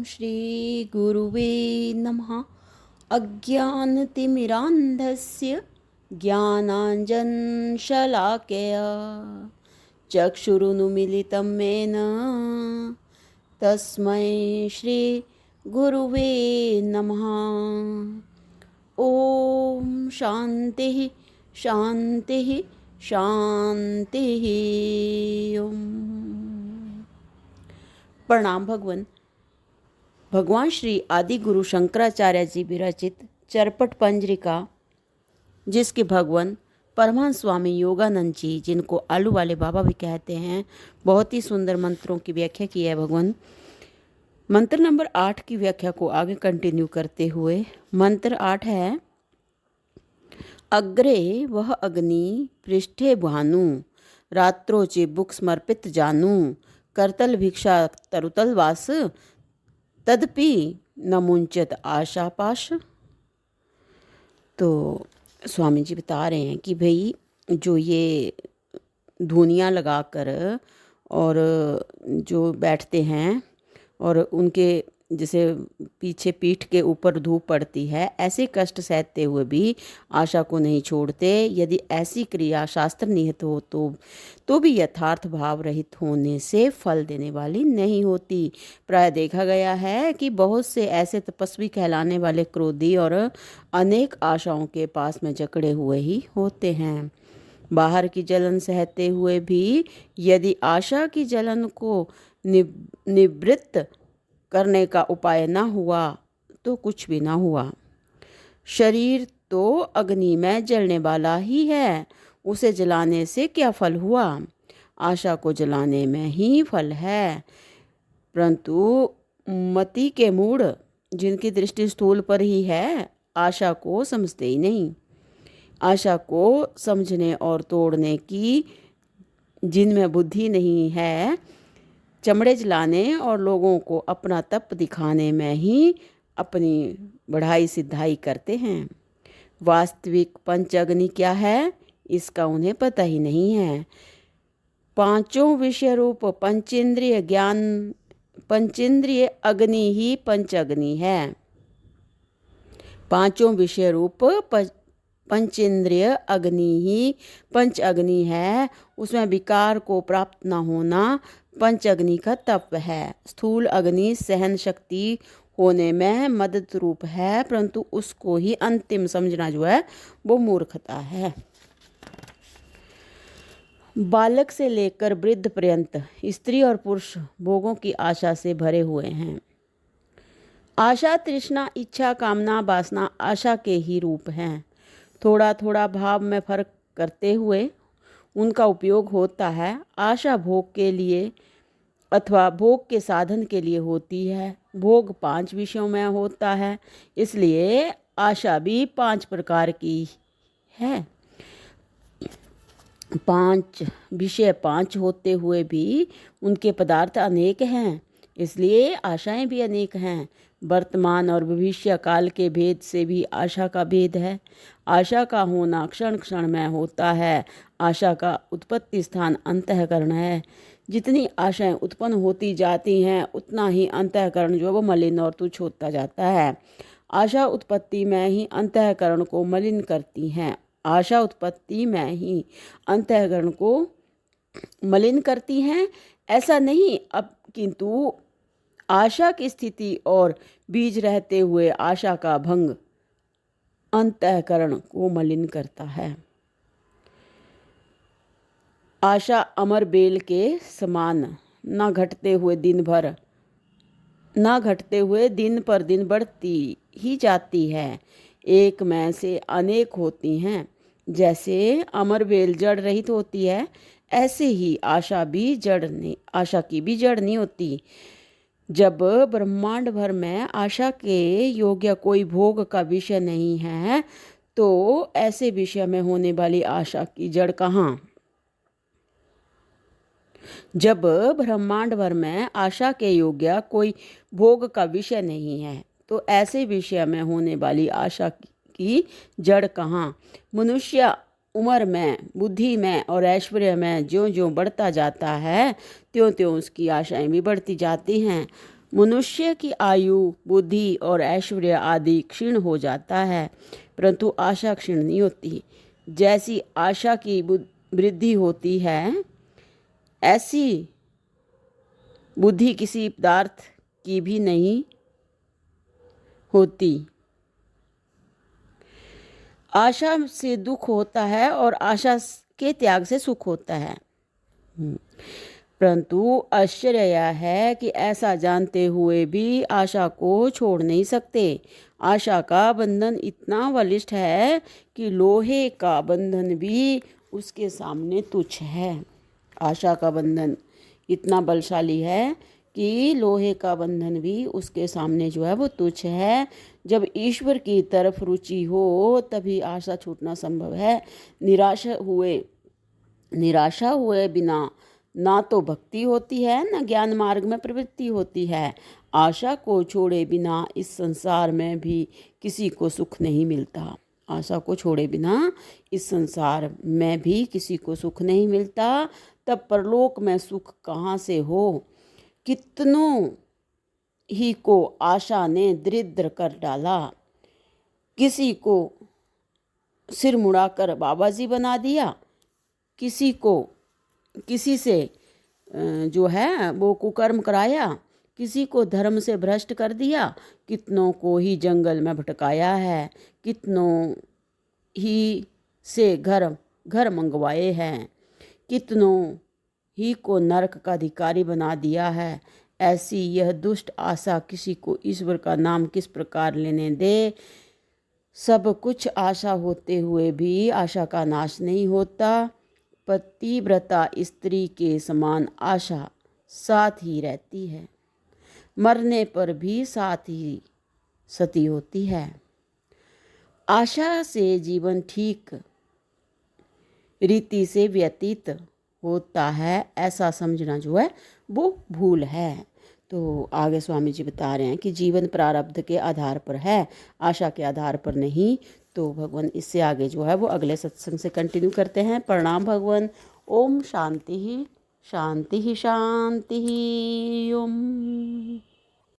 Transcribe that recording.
श्रीगुरुवे नमः। अज्ञानतिमिरान्धस्य ज्ञानाञ्जनशलाकया चक्षुरुन्मीलितं येन तस्मै श्रीगुरुवे नमः। ॐ शान्तिः शान्तिः शान्तिः। ओम। प्रणाम भगवान। भगवान श्री आदि गुरु शंकराचार्य जी विरचित चरपट पंजरिका, जिसके भगवान परमहंस स्वामी योगानंद जी, जिनको आलू वाले बाबा भी कहते हैं, बहुत ही सुंदर मंत्रों की व्याख्या की है भगवान। मंत्र नंबर 8 की व्याख्या को आगे कंटिन्यू करते हुए मंत्र 8 है। अग्रे वह अग्नि पृष्ठे भानु, रात्रो चिबुक समर्पित जानू, करतल भिक्षा तरुतल वास, तदपि न मुंचत आशा पाश। तो स्वामी जी बता रहे हैं कि भाई जो ये धुनियाँ लगाकर और जो बैठते हैं और उनके जैसे पीछे पीठ के ऊपर धूप पड़ती है, ऐसे कष्ट सहते हुए भी आशा को नहीं छोड़ते। यदि ऐसी क्रिया शास्त्र निहित हो तो भी यथार्थ भाव रहित होने से फल देने वाली नहीं होती। प्राय देखा गया है कि बहुत से ऐसे तपस्वी कहलाने वाले क्रोधी और अनेक आशाओं के पास में जकड़े हुए ही होते हैं। बाहर की जलन सहते हुए भी यदि आशा की जलन को निवृत्त करने का उपाय न हुआ तो कुछ भी ना हुआ। शरीर तो अग्नि में जलने वाला ही है, उसे जलाने से क्या फल हुआ? आशा को जलाने में ही फल है। परंतु मति के मूढ़, जिनकी दृष्टि स्थूल पर ही है, आशा को समझते ही नहीं। आशा को समझने और तोड़ने की जिनमें बुद्धि नहीं है, चमड़े जलाने और लोगों को अपना तप दिखाने में ही अपनी बढ़ाई सिद्धाई करते हैं। वास्तविक पंच अग्नि क्या है, इसका उन्हें पता ही नहीं है। पांचों विषय रूप पंचेंद्रिय ज्ञान, पंचेंद्रिय अग्नि ही पंच अग्नि है। पांचों विषय रूप पंचेंद्रिय अग्नि ही पंच अग्नि है। उसमें विकार को प्राप्त न होना पंच अग्नि का तप है। स्थूल अग्नि सहन शक्ति होने में मदद रूप है, परंतु उसको ही अंतिम समझना जो है वो मूर्खता है। बालक से लेकर वृद्ध पर्यंत स्त्री और पुरुष भोगों की आशा से भरे हुए हैं। आशा, तृष्णा, इच्छा, कामना, वासना आशा के ही रूप हैं। थोड़ा थोड़ा भाव में फर्क करते हुए उनका उपयोग होता है। आशा भोग के लिए अथवा भोग के साधन के लिए होती है। भोग 5 विषयों में होता है, इसलिए आशा भी 5 प्रकार की है। 5 विषय 5 होते हुए भी उनके पदार्थ अनेक हैं, इसलिए आशाएं भी अनेक हैं। वर्तमान और भविष्य काल के भेद से भी आशा का भेद है। आशा का होना क्षण क्षण में होता है। आशा का उत्पत्ति स्थान अंतःकरण है। जितनी आशाएं उत्पन्न होती जाती हैं, उतना ही अंतःकरण जो वो मलिन और तुच्छ होता जाता है। आशा उत्पत्ति में ही अंतःकरण को मलिन करती हैं। आशा उत्पत्ति में ही अंतःकरण को मलिन करती हैं, ऐसा नहीं अब, किंतु आशा की स्थिति और बीज रहते हुए आशा का भंग अंतःकरण को मलिन करता है। आशा अमर बेल के समान न घटते हुए दिन पर दिन बढ़ती ही जाती है। एक में से अनेक होती हैं। जैसे अमर बेल जड़ रहित होती है, ऐसे ही आशा की भी जड़ नहीं होती। जब ब्रह्मांड भर में आशा के योग्य कोई भोग का विषय नहीं है, तो ऐसे विषय में होने वाली आशा की जड़ कहाँ? जब ब्रह्मांड भर में आशा के योग्य कोई भोग का विषय नहीं है, तो ऐसे विषय में होने वाली आशा की जड़ कहाँ? मनुष्य उम्र में, बुद्धि में और ऐश्वर्य में ज्यों ज्यों बढ़ता जाता है, त्यों त्यों उसकी आशाएं भी बढ़ती जाती हैं। मनुष्य की आयु, बुद्धि और ऐश्वर्य आदि क्षीण हो जाता है, परंतु आशा क्षीण नहीं होती। जैसी आशा की वृद्धि होती है, ऐसी बुद्धि किसी पदार्थ की भी नहीं होती। आशा से दुख होता है और आशा के त्याग से सुख होता है। परंतु आश्चर्य यह है कि ऐसा जानते हुए भी आशा को छोड़ नहीं सकते। आशा का बंधन इतना बलिष्ठ है कि लोहे का बंधन भी उसके सामने तुच्छ है। आशा का बंधन इतना बलशाली है कि लोहे का बंधन भी उसके सामने जो है वो तुच्छ है। जब ईश्वर की तरफ रुचि हो तभी आशा छूटना संभव है। निराशा हुए बिना ना तो भक्ति होती है, न ज्ञान मार्ग में प्रवृत्ति होती है। आशा को छोड़े बिना इस संसार में भी किसी को सुख नहीं मिलता। आशा को छोड़े बिना इस संसार में भी किसी को सुख नहीं मिलता। तब परलोक में सुख कहाँ से हो। कितनों ही को आशा ने दरिद्र कर डाला। किसी को सिर मुड़ाकर बाबा जी बना दिया, किसी से जो है वो कुकर्म कराया, किसी को धर्म से भ्रष्ट कर दिया, कितनों को ही जंगल में भटकाया है, कितनों ही से घर मंगवाए हैं, कितनों ही को नरक का अधिकारी बना दिया है। ऐसी यह दुष्ट आशा किसी को ईश्वर का नाम किस प्रकार लेने दे। सब कुछ आशा होते हुए भी आशा का नाश नहीं होता। पतिव्रता स्त्री के समान आशा साथ ही रहती है, मरने पर भी साथ ही सती होती है। आशा से जीवन ठीक रीति से व्यतीत होता है, ऐसा समझना जो है वो भूल है। तो आगे स्वामी जी बता रहे हैं कि जीवन प्रारब्ध के आधार पर है, आशा के आधार पर नहीं। तो भगवान इससे आगे जो है वो अगले सत्संग से कंटिन्यू करते हैं। प्रणाम भगवान। ओम शांति ही शांति ही शांति ही ओम।